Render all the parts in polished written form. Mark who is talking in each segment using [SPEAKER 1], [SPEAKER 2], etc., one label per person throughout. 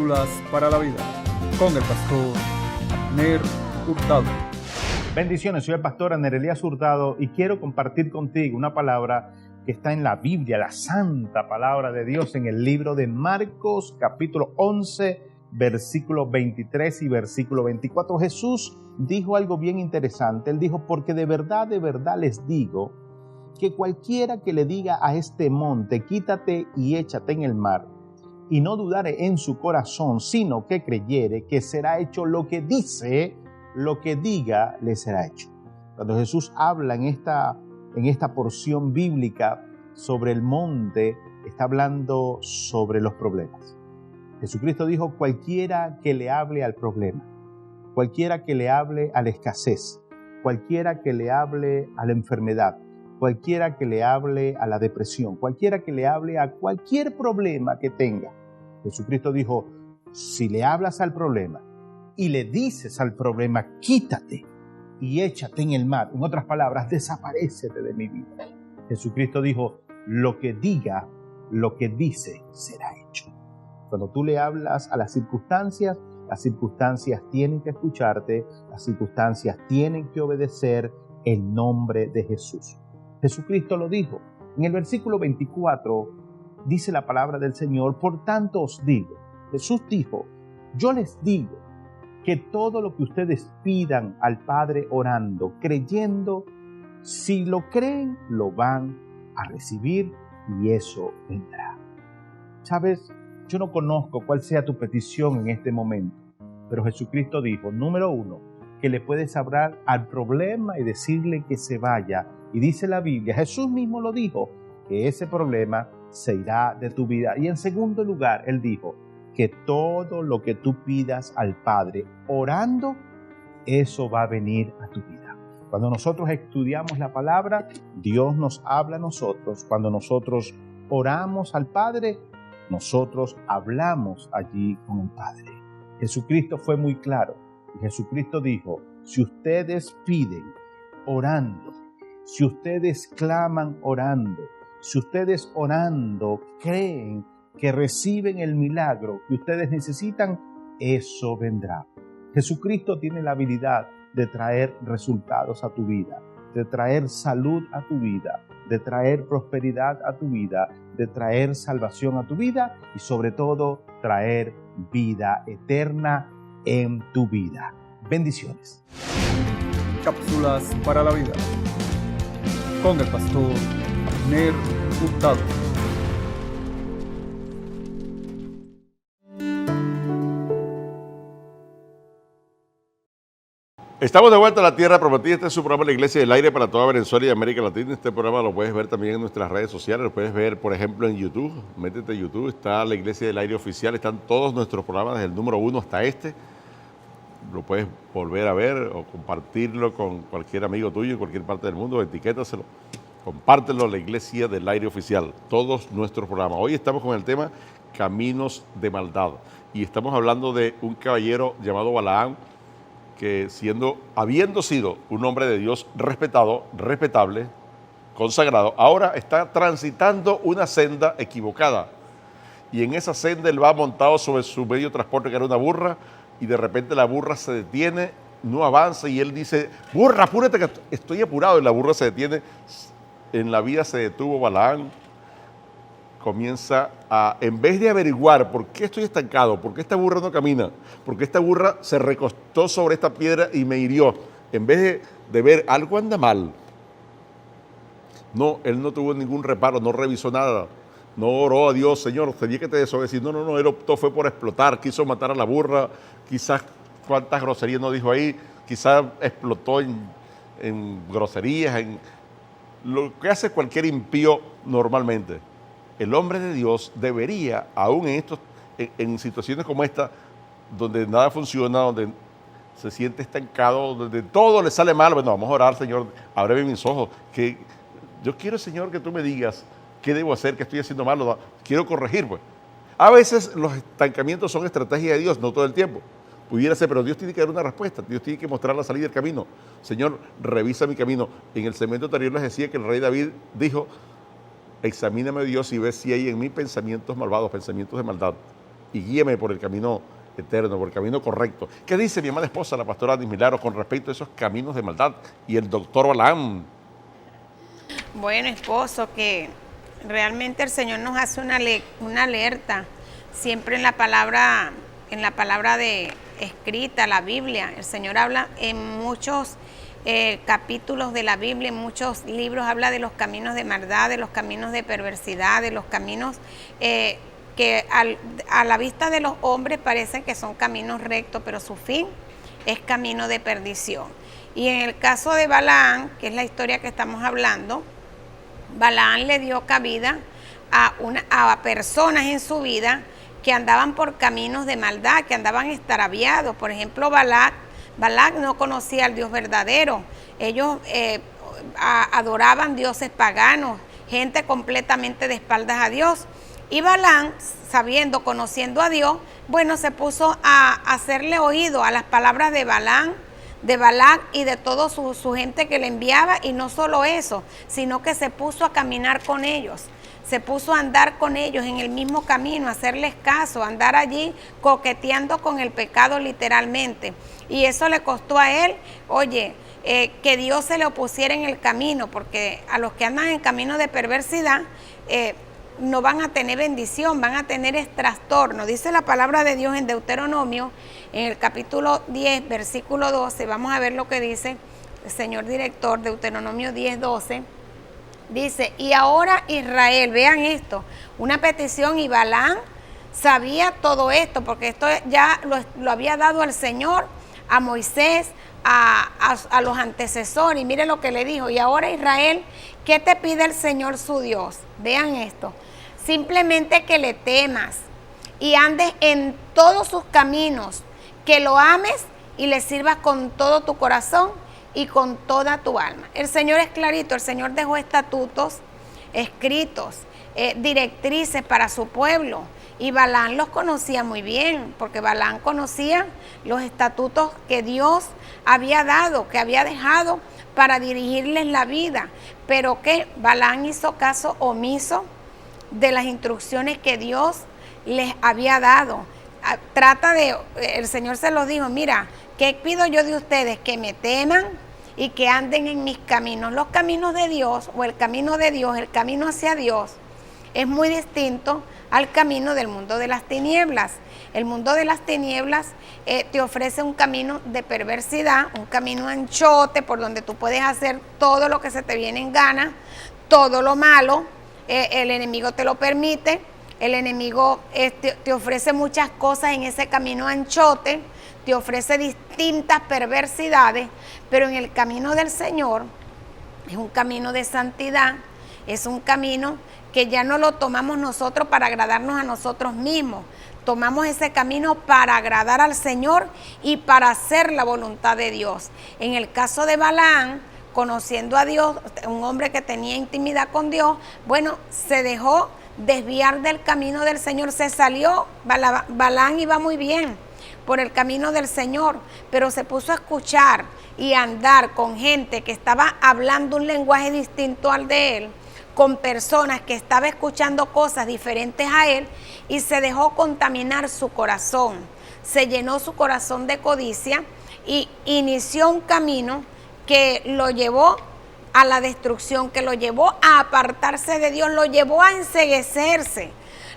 [SPEAKER 1] Cápsulas para la vida con el pastor Abner Hurtado.
[SPEAKER 2] Bendiciones, soy el pastor Abner Elías Hurtado y quiero compartir contigo una palabra que está en la Biblia, la santa palabra de Dios, en el libro de Marcos, capítulo 11, versículo 23 y versículo 24. Jesús dijo algo bien interesante. Él dijo, porque de verdad les digo, que cualquiera que le diga a este monte, quítate y échate en el mar, y no dudare en su corazón, sino que creyere que será hecho lo que dice, lo que diga le será hecho. Cuando Jesús habla en esta porción bíblica sobre el monte, está hablando sobre los problemas. Jesucristo dijo, cualquiera que le hable al problema, cualquiera que le hable a la escasez, cualquiera que le hable a la enfermedad, cualquiera que le hable a la depresión, cualquiera que le hable a cualquier problema que tenga. Jesucristo dijo, si le hablas al problema y le dices al problema, quítate y échate en el mar, en otras palabras, desaparécete de mi vida. Jesucristo dijo, lo que diga, lo que dice, será hecho. Cuando tú le hablas a las circunstancias tienen que escucharte, las circunstancias tienen que obedecer el nombre de Jesús. Jesucristo lo dijo. En el versículo 24 dice la palabra del Señor, por tanto os digo, Jesús dijo, yo les digo que todo lo que ustedes pidan al Padre orando, creyendo, si lo creen, lo van a recibir y eso vendrá. ¿Sabes? Yo no conozco cuál sea tu petición en este momento, pero Jesucristo dijo, número 1, que le puedes hablar al problema y decirle que se vaya. Y dice la Biblia, Jesús mismo lo dijo, que ese problema se irá de tu vida. Y en segundo lugar, Él dijo que todo lo que tú pidas al Padre orando, eso va a venir a tu vida. Cuando nosotros estudiamos la palabra, Dios nos habla a nosotros. Cuando nosotros oramos al Padre, nosotros hablamos allí con el Padre. Jesucristo fue muy claro. Y Jesucristo dijo, si ustedes piden orando, si ustedes claman orando, si ustedes orando creen que reciben el milagro que ustedes necesitan, eso vendrá. Jesucristo tiene la habilidad de traer resultados a tu vida, de traer salud a tu vida, de traer prosperidad a tu vida, de traer salvación a tu vida y sobre todo traer vida eterna en tu vida. Bendiciones.
[SPEAKER 1] Cápsulas para la vida con el pastor Abner Hurtado.
[SPEAKER 3] Estamos de vuelta a la tierra prometida. Este es su programa La Iglesia del Aire para toda Venezuela y América Latina. Este programa lo puedes ver también en nuestras redes sociales. Lo puedes ver, por ejemplo, en YouTube. Métete a YouTube, está La Iglesia del Aire Oficial. Están todos nuestros programas, desde el número 1 hasta este. Lo puedes volver a ver o compartirlo con cualquier amigo tuyo en cualquier parte del mundo. Etiquétaselo, compártelo, La Iglesia del Aire Oficial. Todos nuestros programas. Hoy estamos con el tema Caminos de Maldad. Y estamos hablando de un caballero llamado Balaam, que habiendo sido un hombre de Dios respetado, respetable, consagrado, ahora está transitando una senda equivocada. Y en esa senda él va montado sobre su medio de transporte, que era una burra, y de repente la burra se detiene, no avanza, y él dice, burra, apúrate que estoy apurado, y la burra se detiene. En la vida se detuvo Balaam, comienza a, en vez de averiguar por qué estoy estancado, por qué esta burra no camina, por qué esta burra se recostó sobre esta piedra y me hirió, en vez de ver algo anda mal, no, él no tuvo ningún reparo, no revisó nada, no oró a Dios, Señor, tenía que te desobedecí. No, él optó, fue por explotar, quiso matar a la burra, quizás cuántas groserías no dijo ahí, quizás explotó en groserías, en lo que hace cualquier impío normalmente. El hombre de Dios debería, aún en situaciones como esta, donde nada funciona, donde se siente estancado, donde todo le sale mal, bueno, vamos a orar, Señor, ábreme mis ojos, que yo quiero, Señor, que tú me digas qué debo hacer, qué estoy haciendo mal, quiero corregir, pues. A veces los estancamientos son estrategias de Dios, no todo el tiempo. Pudiera ser, pero Dios tiene que dar una respuesta, Dios tiene que mostrar la salida del camino. Señor, revisa mi camino. En el segmento anterior les decía que el rey David dijo, examíname, Dios, y ve si hay en mí pensamientos malvados, pensamientos de maldad. y guíame por el camino eterno, por el camino correcto. ¿Qué dice mi amada esposa, la pastora Adis Milagros, con respecto a esos caminos de maldad y el doctor Balaam?
[SPEAKER 4] Bueno, esposo, que realmente el Señor nos hace una alerta siempre en la palabra de escrita, la Biblia. El Señor habla en muchos capítulos de la Biblia, en muchos libros, habla de los caminos de maldad, de los caminos de perversidad, de los caminos que a la vista de los hombres parecen que son caminos rectos, pero su fin es camino de perdición. Y en el caso de Balaam, que es la historia que estamos hablando, Balaam le dio cabida a personas en su vida que andaban por caminos de maldad, que andaban extraviados. Por ejemplo, Balac no conocía al Dios verdadero. Ellos adoraban dioses paganos, gente completamente de espaldas a Dios. Y Balaam, conociendo a Dios, bueno, se puso a hacerle oído a las palabras de Balaam, de Balac y de toda su gente que le enviaba. Y no solo eso, sino que se puso a caminar con ellos. Se puso a andar con ellos en el mismo camino, a hacerles caso, a andar allí coqueteando con el pecado literalmente. Y eso le costó a él, que Dios se le opusiera en el camino, porque a los que andan en camino de perversidad no van a tener bendición, van a tener trastorno. Dice la palabra de Dios en Deuteronomio, en el capítulo 10, versículo 12, vamos a ver lo que dice el señor director, Deuteronomio 10, 12. Dice, y ahora Israel, vean esto, una petición, y Balaam sabía todo esto, porque esto ya lo había dado el Señor a Moisés, a los antecesores, y mire lo que le dijo, y ahora Israel, ¿qué te pide el Señor su Dios? Vean esto, simplemente que le temas y andes en todos sus caminos, que lo ames y le sirvas con todo tu corazón y con toda tu alma. El Señor es clarito, el Señor dejó estatutos escritos, directrices para su pueblo, y Balaam los conocía muy bien, porque Balaam conocía los estatutos que Dios había dado, que había dejado para dirigirles la vida, pero que Balaam hizo caso omiso de las instrucciones que Dios les había dado. El Señor se los dijo, mira, ¿qué pido yo de ustedes? Que me teman y que anden en mis caminos. Los caminos de Dios, o el camino de Dios, el camino hacia Dios, es muy distinto al camino del mundo de las tinieblas. El mundo de las tinieblas te ofrece un camino de perversidad, un camino anchote por donde tú puedes hacer todo lo que se te viene en gana, todo lo malo, el enemigo te lo permite. El enemigo te ofrece muchas cosas en ese camino anchote, te ofrece distintas perversidades, pero en el camino del Señor es un camino de santidad, es un camino que ya no lo tomamos nosotros para agradarnos a nosotros mismos, tomamos ese camino para agradar al Señor y para hacer la voluntad de Dios. En el caso de Balaam, conociendo a Dios, un hombre que tenía intimidad con Dios, bueno, se dejó desviar del camino del Señor, se salió. Balaam iba muy bien por el camino del Señor, pero se puso a escuchar y a andar con gente que estaba hablando un lenguaje distinto al de él, con personas que estaban escuchando cosas diferentes a él, y se dejó contaminar su corazón, se llenó su corazón de codicia y inició un camino que lo llevó a la destrucción, que lo llevó a apartarse de Dios, lo llevó a enceguecerse.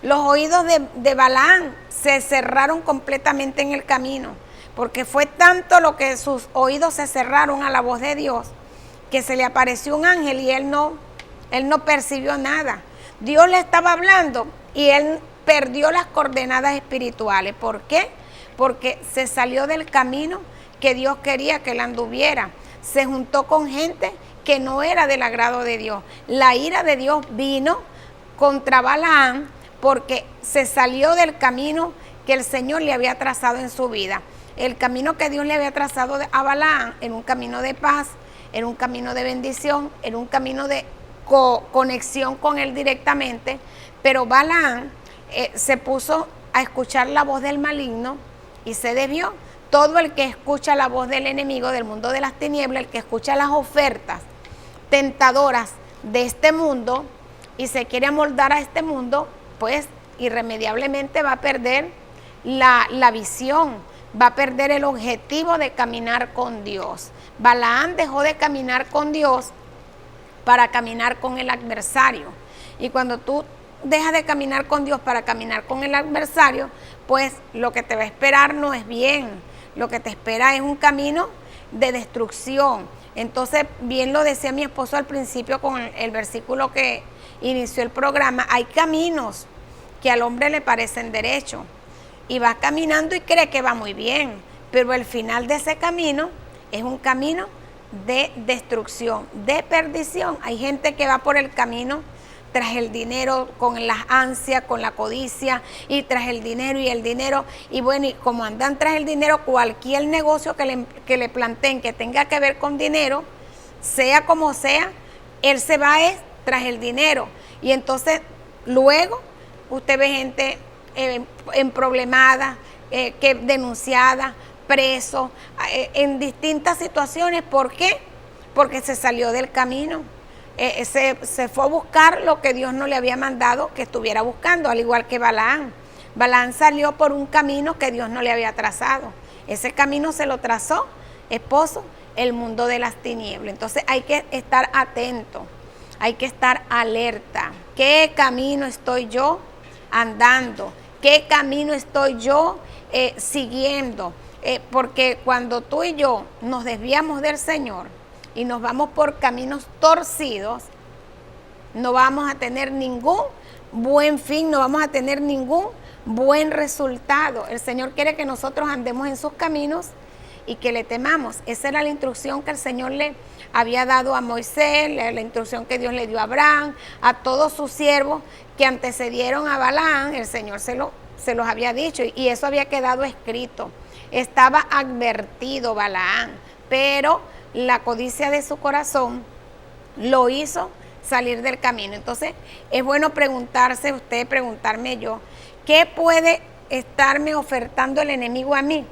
[SPEAKER 4] Los oídos de Balaam se cerraron completamente en el camino, porque fue tanto lo que sus oídos se cerraron a la voz de Dios, que se le apareció un ángel y él no percibió nada. Dios le estaba hablando y él perdió las coordenadas espirituales. ¿Por qué? Porque se salió del camino que Dios quería que él anduviera. Se juntó con gente que no era del agrado de Dios. La ira de Dios vino contra Balaam porque se salió del camino que el Señor le había trazado en su vida. El camino que Dios le había trazado a Balaam en un camino de paz, en un camino de bendición, en un camino de conexión con él directamente, pero Balaam se puso a escuchar la voz del maligno y se desvió. Todo el que escucha la voz del enemigo del mundo de las tinieblas, el que escucha las ofertas tentadoras de este mundo y se quiere amoldar a este mundo, pues irremediablemente va a perder la visión, va a perder el objetivo de caminar con Dios. Balaam dejó de caminar con Dios para caminar con el adversario. Y cuando tú dejas de caminar con Dios para caminar con el adversario, pues lo que te va a esperar no es bien. Lo que te espera es un camino de destrucción. Entonces, bien lo decía mi esposo al principio con el versículo que inició el programa, hay caminos que al hombre le parecen derechos y va caminando y cree que va muy bien, pero el final de ese camino es un camino de destrucción, de perdición. Hay gente que va por el camino tras el dinero, con las ansias, con la codicia, y tras el dinero y el dinero, y bueno, y como andan tras el dinero, cualquier negocio que le planteen que tenga que ver con dinero, sea como sea, él se va tras el dinero. Y entonces luego usted ve gente emproblemada, que denunciada, preso, en distintas situaciones. ¿Por qué? Porque se salió del camino. Se fue a buscar lo que Dios no le había mandado que estuviera buscando, al igual que Balaam. Balaam salió por un camino que Dios no le había trazado. Ese camino se lo trazó, esposo, el mundo de las tinieblas. Entonces hay que estar atento, hay que estar alerta. ¿Qué camino estoy yo andando? ¿Qué camino estoy yo siguiendo? Porque cuando tú y yo nos desviamos del Señor y nos vamos por caminos torcidos, no vamos a tener ningún buen fin, no vamos a tener ningún buen resultado. El Señor quiere que nosotros andemos en sus caminos y que le temamos. Esa era la instrucción que el Señor le había dado a Moisés, la instrucción que Dios le dio a Abraham, a todos sus siervos que antecedieron a Balaam. El Señor se los había dicho y eso había quedado escrito. Estaba advertido Balaam, pero la codicia de su corazón lo hizo salir del camino. Entonces es bueno preguntarse usted, preguntarme yo, ¿qué puede estarme ofertando el enemigo a mí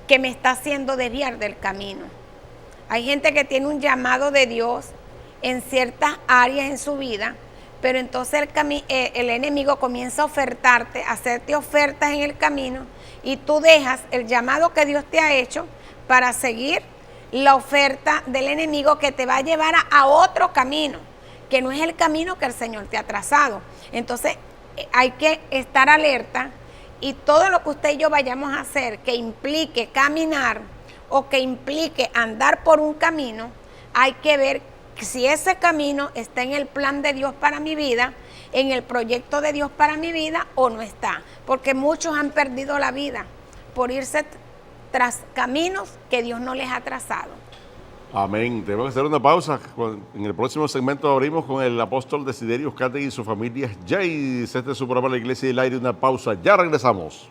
[SPEAKER 4] que me está haciendo desviar del camino? Hay gente que tiene un llamado de Dios en ciertas áreas en su vida, pero entonces el enemigo comienza a ofertarte, a hacerte ofertas en el camino, y tú dejas el llamado que Dios te ha hecho para seguir la oferta del enemigo que te va a llevar a otro camino, que no es el camino que el Señor te ha trazado. Entonces hay que estar alerta, y todo lo que usted y yo vayamos a hacer que implique caminar o que implique andar por un camino, hay que ver si ese camino está en el plan de Dios para mi vida, en el proyecto de Dios para mi vida, o no está. Porque muchos han perdido la vida por irse tras caminos que Dios no les ha trazado.
[SPEAKER 3] Amén. Tenemos que hacer una pausa. En el próximo segmento abrimos con el apóstol Desiderios Cátegui y su familia Jay. Este es su programa La Iglesia del Aire. Una pausa. Ya regresamos.